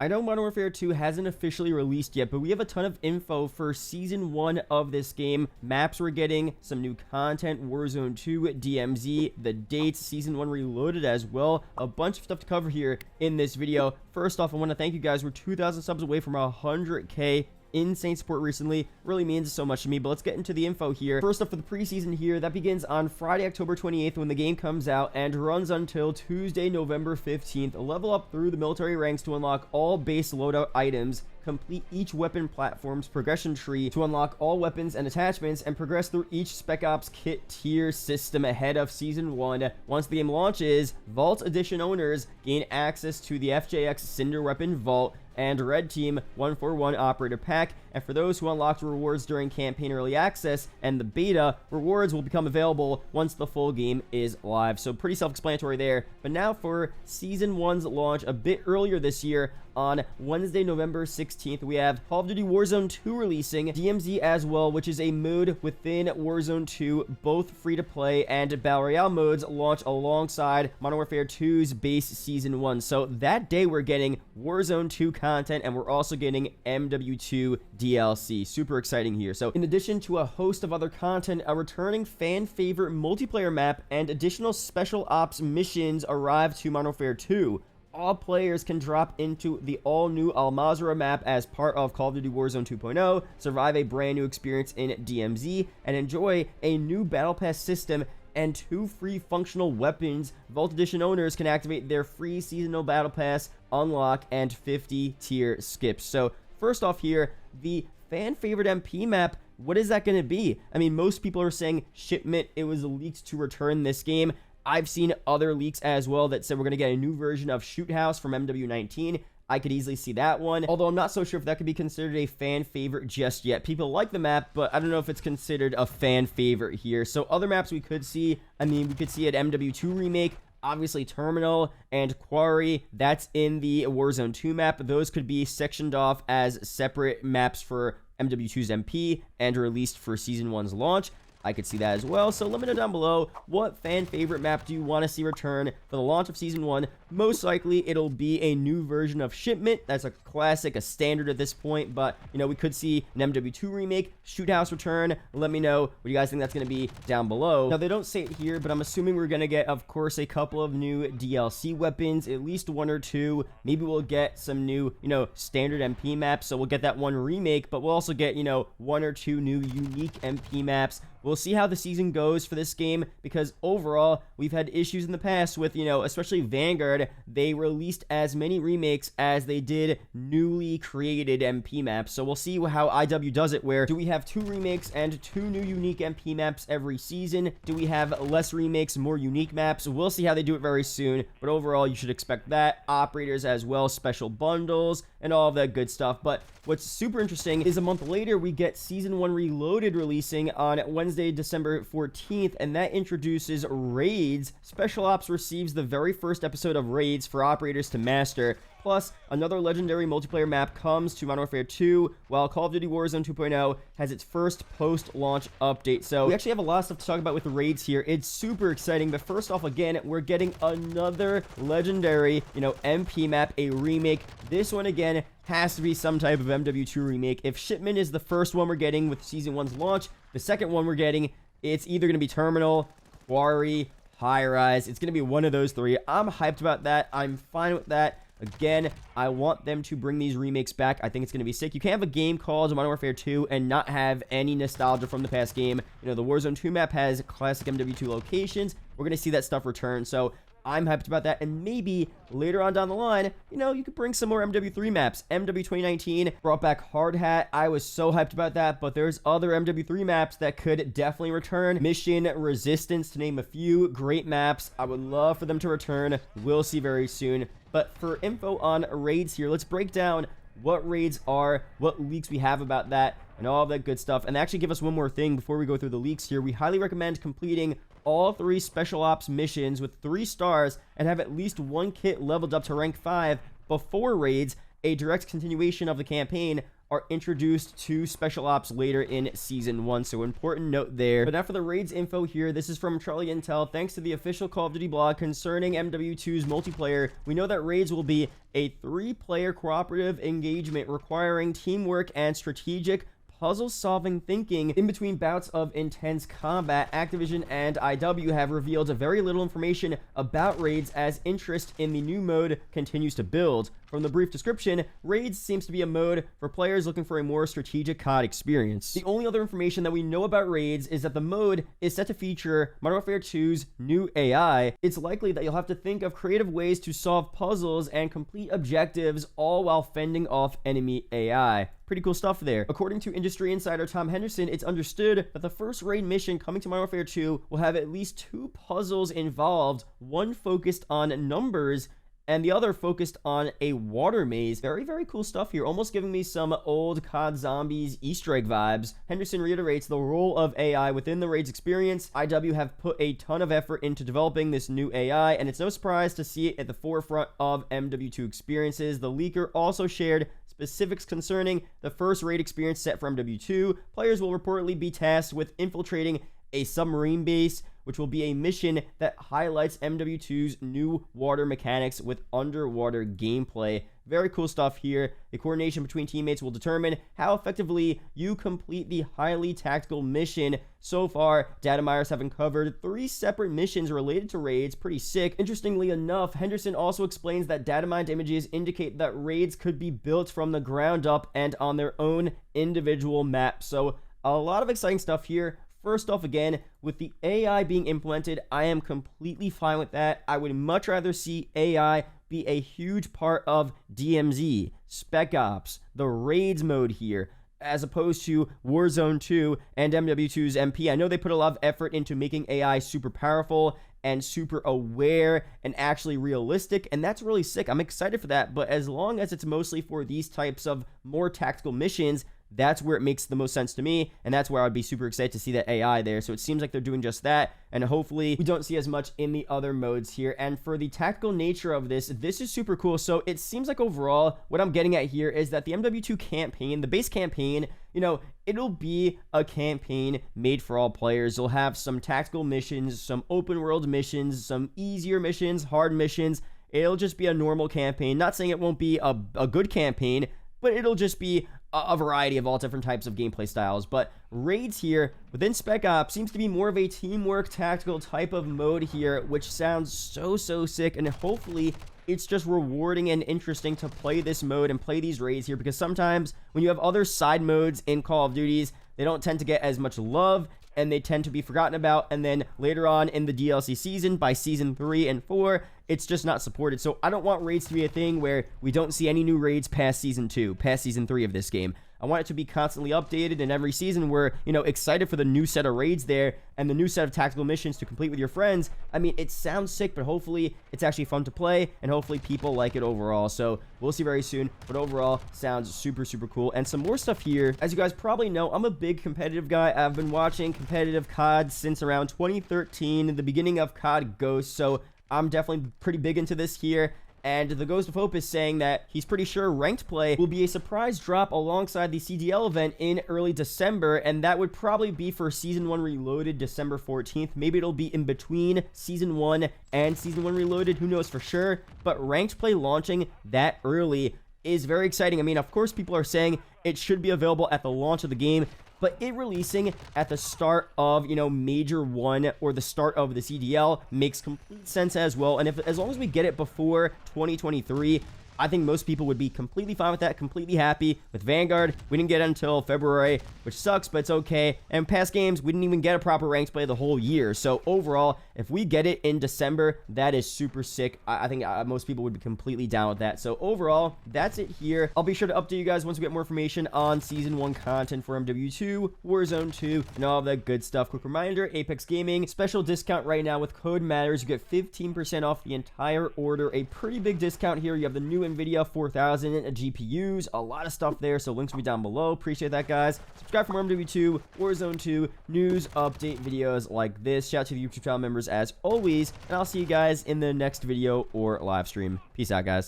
I know Modern Warfare 2 hasn't officially released yet, but we have a ton of info for Season 1 of this game. Maps we're getting, some new content, Warzone 2, DMZ, the dates, Season 1 Reloaded as well. A bunch of stuff to cover here in this video. First off, I want to thank you guys. We're 2,000 subs away from 100K. Insane support recently, really means so much to me. But let's get into the info here. First up, for the preseason here, that begins on Friday, October 28th when the game comes out and runs until Tuesday, November 15th. Level up through the military ranks to unlock all base loadout items, complete each weapon platform's progression tree to unlock all weapons and attachments, and progress through each Spec Ops kit tier system ahead of Season 1. Once the game launches, Vault Edition owners gain access to the FJX Cinder Weapon Vault and Red Team 141 Operator Pack, and for those who unlocked rewards during Campaign Early Access and the beta, rewards will become available once the full game is live. So pretty self-explanatory there. But now for Season 1's launch a bit earlier this year, on Wednesday, November 16th, we have Call of Duty Warzone 2 releasing, DMZ as well, which is a mode within Warzone 2, both free-to-play and Battle Royale modes launch alongside Modern Warfare 2's base Season 1. So that day we're getting Warzone 2 content, and we're also getting MW2 DLC. Super exciting here. So in addition to a host of other content, a returning fan favorite multiplayer map and additional special ops missions arrive to Modern Warfare 2. All players can drop into the all-new Al Mazrah map as part of Call of Duty Warzone 2.0, survive a brand new experience in DMZ, and enjoy a new Battle Pass system and 2 free functional weapons. Vault Edition owners can activate their free seasonal Battle Pass, unlock, and 50 tier skips. So first off here, the fan favorite MP map, what is that going to be? I mean, most people are saying shipment. It was leaked to return this game. I've seen other leaks as well that said we're going to get a new version of Shoot House from MW19. I could easily see that one, although I'm not so sure if that could be considered a fan favorite just yet. People like the map, but I don't know if it's considered a fan favorite here. So other maps we could see, I mean, we could see an MW2 remake, obviously Terminal and Quarry. That's in the Warzone 2 map. Those could be sectioned off as separate maps for MW2's MP and released for Season 1's launch. I could see that as well. So let me know down below, what fan favorite map do you want to see return for the launch of Season 1? Most likely it'll be a new version of Shipment. That's a classic, a standard at this point, but you know, we could see an MW2 remake, Shoot House return. Let me know what you guys think that's going to be down below. Now, they don't say it here, but I'm assuming we're going to get, of course, a couple of new DLC weapons, at least 1 or 2. Maybe we'll get some new, you know, standard MP maps, so we'll get that one remake, but we'll also get, you know, 1 or 2 new unique MP maps. We'll see how the season goes for this game, because overall, we've had issues in the past with, you know, especially Vanguard. They released as many remakes as they did newly created MP maps. So we'll see how IW does it, where do we have 2 remakes and 2 new unique MP maps every season? Do we have less remakes, more unique maps? We'll see how they do it very soon, but overall, you should expect that. Operators as well, special bundles, and all of that good stuff. But what's super interesting is a month later, we get Season 1 Reloaded releasing on Wednesday, December 14th, and that introduces raids. Special Ops receives the very first episode of raids for operators to master. Plus, another legendary multiplayer map comes to Modern Warfare 2, while Call of Duty Warzone 2.0 has its first post-launch update. So we actually have a lot of stuff to talk about with the raids here. It's super exciting, but first off, again, we're getting another legendary, you know, MP map, a remake. This one, again, has to be some type of MW2 remake. If Shipment is the first one we're getting with Season 1's launch, the second one we're getting, it's either going to be Terminal, Quarry, High Rise. It's going to be one of those 3. I'm hyped about that. I'm fine with that. Again, I want them to bring these remakes back. I think it's going to be sick. You can't have a game called Modern Warfare 2 and not have any nostalgia from the past game. You know, the Warzone 2 map has classic MW2 locations. We're going to see that stuff return. So I'm hyped about that, and maybe later on down the line, you know, you could bring some more MW3 maps. MW 2019 brought back Hard Hat. I was so hyped about that, but there's other MW3 maps that could definitely return. Mission Resistance, to name a few. Great maps. I would love for them to return. We'll see very soon. But for info on raids here, let's break down what raids are, what leaks we have about that, and all that good stuff. And actually give us one more thing before we go through the leaks here. We highly recommend completing all 3 special ops missions with 3 stars and have at least 1 kit leveled up to rank 5 before raids. A direct continuation of the campaign are introduced to Special Ops later in Season 1, so important note there. But now for the raids info here, this is from Charlie Intel. Thanks to the official Call of Duty blog concerning MW2's multiplayer, we know that raids will be a 3-player cooperative engagement requiring teamwork and strategic puzzle-solving thinking. In between bouts of intense combat, Activision and IW have revealed very little information about raids as interest in the new mode continues to build. From the brief description, raids seems to be a mode for players looking for a more strategic COD experience. The only other information that we know about raids is that the mode is set to feature Modern Warfare 2's new AI. It's likely that you'll have to think of creative ways to solve puzzles and complete objectives, all while fending off enemy AI. Pretty cool stuff there. According to industry insider Tom Henderson, it's understood that the first raid mission coming to Modern Warfare 2 will have at least 2 puzzles involved, one focused on numbers and the other focused on a water maze. Very, very cool stuff here, almost giving me some old COD Zombies Easter egg vibes. Henderson reiterates the role of AI within the raid's experience. IW have put a ton of effort into developing this new AI, and it's no surprise to see it at the forefront of MW2 experiences. The leaker also shared specifics concerning the first raid experience set for MW2. Players will reportedly be tasked with infiltrating a submarine base, which will be a mission that highlights MW2's new water mechanics with underwater gameplay. Very cool stuff here. The coordination between teammates will determine how effectively you complete the highly tactical mission. So far, data miners have uncovered 3 separate missions related to raids. Pretty sick. Interestingly enough, Henderson also explains that data mined images indicate that raids could be built from the ground up and on their own individual map. So a lot of exciting stuff here. First off, again, with the AI being implemented, I am completely fine with that. I would much rather see AI be a huge part of DMZ, Spec Ops, the raids mode here, as opposed to Warzone 2 and MW2's MP. I know they put a lot of effort into making AI super powerful and super aware and actually realistic, and that's really sick. I'm excited for that, but as long as it's mostly for these types of more tactical missions, that's where it makes the most sense to me, and that's where I'd be super excited to see that AI there. So it seems like they're doing just that, and hopefully we don't see as much in the other modes here. And for the tactical nature of this is super cool. So it seems like overall what I'm getting at here is that the MW2 campaign, the base campaign, you know, it'll be a campaign made for all players. You'll have some tactical missions, some open world missions, some easier missions, hard missions. It'll just be a normal campaign. Not saying it won't be a good campaign, but it'll just be a variety of all different types of gameplay styles. But raids here within Spec Ops seems to be more of a teamwork tactical type of mode here, which sounds so sick, and hopefully it's just rewarding and interesting to play this mode and play these raids here, because sometimes when you have other side modes in Call of Duties, they don't tend to get as much love and they tend to be forgotten about, and then later on in the DLC season, by season 3 and 4, it's just not supported. So I don't want raids to be a thing where we don't see any new raids past season 2, past season 3 of this game. I want it to be constantly updated, and every season we're, you know, excited for the new set of raids there and the new set of tactical missions to complete with your friends. I mean, it sounds sick, but hopefully it's actually fun to play, and hopefully people like it overall. So we'll see very soon, but overall sounds super cool. And some more stuff here. As you guys probably know, I'm a big competitive guy. I've been watching competitive COD since around 2013, the beginning of COD Ghost, so I'm definitely pretty big into this here. And the Ghost of Hope is saying that he's pretty sure ranked play will be a surprise drop alongside the CDL event in early December, and that would probably be for Season 1 Reloaded, December 14th. Maybe it'll be in between Season 1 and Season 1 Reloaded, who knows for sure, but ranked play launching that early is very exciting. I mean, of course, people are saying it should be available at the launch of the game, but it releasing at the start of, you know, Major 1 or the start of the CDL makes complete sense as well. And as long as we get it before 2023, I think most people would be completely fine with that, completely happy. With Vanguard, we didn't get it until February, which sucks, but it's okay. And past games, we didn't even get a proper ranked play the whole year. So overall, if we get it in December, that is super sick. I think most people would be completely down with that. So overall, that's it here. I'll be sure to update you guys once we get more information on Season 1 content for MW2, Warzone 2, and all of that good stuff. Quick reminder, Apex Gaming, special discount right now with code MATTERS. You get 15% off the entire order. A pretty big discount here. You have the new NVIDIA 4000 GPUs, a lot of stuff there, so links will be down below. Appreciate that, guys. Subscribe for more MW2, Warzone 2, news, update videos like this. Shout out to the YouTube channel members as always, and I'll see you guys in the next video or live stream. Peace out, guys.